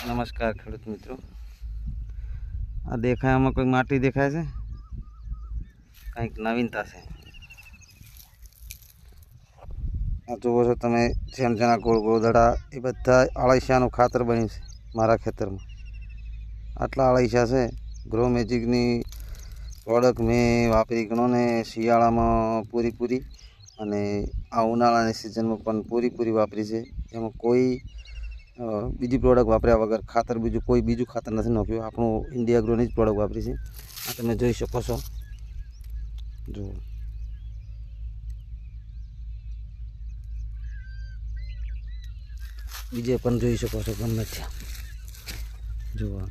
નમસ્કાર ખેડૂત મિત્રો, આ દેખાય આમાં કોઈ માટી દેખાય છે, કંઈક નવીનતા છે. આ જુઓ છો તમે જેના ગોળ ગોળ દડા એ બધા અળસિયાનું ખાતર બન્યું છે. મારા ખેતરમાં આટલા અળસિયા છે. ગ્રો મેજિકની પ્રોડક્ટ મેં વાપરી ગણોને શિયાળામાં પૂરી અને આ ઉનાળાની સિઝનમાં પણ પૂરી વાપરી છે. એમાં કોઈ બીજી પ્રોડક્ટ વાપર્યા વગર ખાતર કોઈ બીજું ખાતર નથી નાખ્યું. આપણું ઇન્ડિયા ગ્રોની જ પ્રોડક્ટ વાપરી છે. આ તમે જોઈ શકો છો. જુઓ, બીજે પણ જોઈ શકો છો ગમે ત્યાં. જુઓ.